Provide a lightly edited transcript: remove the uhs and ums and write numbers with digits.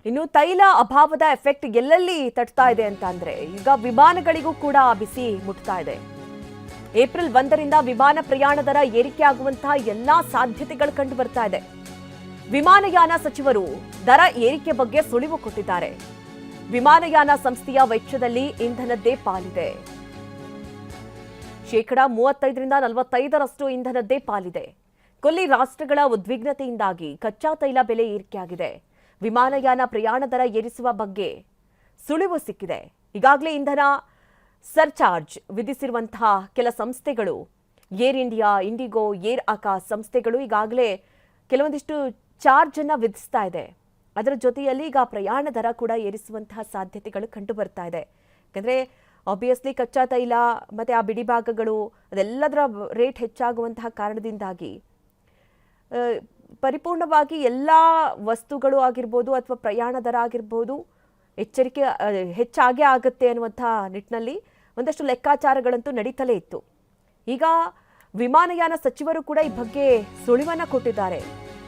ಇನ್ನು ತೈಲ ಅಭಾವದ ಎಫೆಕ್ಟ್ ಎಲ್ಲೆಲ್ಲಿ ತಟ್ತಾ ಇದೆ ಅಂತ ಅಂದ್ರೆ ಈಗ ವಿಮಾನಗಳಿಗೂ ಕೂಡ ಬಿಸಿ ಮುಟ್ತಾ ಇದೆ. ಏಪ್ರಿಲ್ 1ರಿಂದ ವಿಮಾನ ಪ್ರಯಾಣ ದರ ಏರಿಕೆ ಆಗುವಂತಹ ಎಲ್ಲಾ ಸಾಧ್ಯತೆಗಳು ಕಂಡು ಬರ್ತಾ ಇದೆ. ವಿಮಾನಯಾನ ಸಚಿವರು ದರ ಏರಿಕೆ ಬಗ್ಗೆ ಸುಳಿವು ಕೊಟ್ಟಿದ್ದಾರೆ. ವಿಮಾನಯಾನ ಸಂಸ್ಥೆಯ ವೆಚ್ಚದಲ್ಲಿ ಇಂಧನದ್ದೇ ಪಾಲಿದೆ. 35ರಿಂದ 45ರಷ್ಟು ಇಂಧನದ್ದೇ ಪಾಲಿದೆ. ಕೊಲ್ಲಿ ರಾಷ್ಟ್ರಗಳ ಉದ್ವಿಗ್ನತೆಯಿಂದಾಗಿ ಕಚ್ಚಾ ತೈಲ ಬೆಲೆ ಏರಿಕೆಯಾಗಿದೆ. ವಿಮಾನಯಾನ ಪ್ರಯಾಣ ದರ ಏರಿಸುವ ಬಗ್ಗೆ ಸುಳಿವು ಸಿಕ್ಕಿದೆ. ಈಗಾಗಲೇ ಇಂಧನ ಸರ್ಚಾರ್ಜ್ ವಿಧಿಸಿರುವಂತಹ ಕೆಲ ಸಂಸ್ಥೆಗಳು, air India, IndiGo, air Akash ಸಂಸ್ಥೆಗಳು ಈಗಾಗಲೇ ಕೆಲವೊಂದಿಷ್ಟು ಚಾರ್ಜ್ ಅನ್ನ ವಿಧಿಸ್ತಾ ಇದೆ. ಅದರ ಜೊತೆಯಲ್ಲಿ ಈಗ ಪ್ರಯಾಣ ದರ ಕೂಡ ಏರಿಸುವಂತಹ ಸಾಧ್ಯತೆಗಳು ಕಂಡು ಬರ್ತಾ ಇದೆ. ಯಾಕಂದ್ರೆ ಆಬ್ವಿಯಸ್ಲಿ ಕಚ್ಚಾ ತೈಲ ಮತ್ತೆ ಆ ಬಿಡಿಭಾಗಗಳು ಅದೆಲ್ಲದರ ರೇಟ್ ಹೆಚ್ಚಾಗುವಂತಹ ಕಾರಣದಿಂದಾಗಿ ಪರಿಪೂರ್ಣವಾಗಿ ಎಲ್ಲ ವಸ್ತುಗಳು ಆಗಿರ್ಬೋದು ಅಥವಾ ಪ್ರಯಾಣ ದರ ಆಗಿರ್ಬೋದು ಎಚ್ಚರಿಕೆ ಹೆಚ್ಚಾಗೇ ಆಗುತ್ತೆ ಅನ್ನುವಂಥ ನಿಟ್ಟಿನಲ್ಲಿ ಒಂದಷ್ಟು ಲೆಕ್ಕಾಚಾರಗಳಂತೂ ನಡೀತಲೇ ಇತ್ತು. ಈಗ ವಿಮಾನಯಾನ ಸಚಿವರು ಕೂಡ ಈ ಬಗ್ಗೆ ಸುಳಿವನ್ನ ಕೊಟ್ಟಿದ್ದಾರೆ.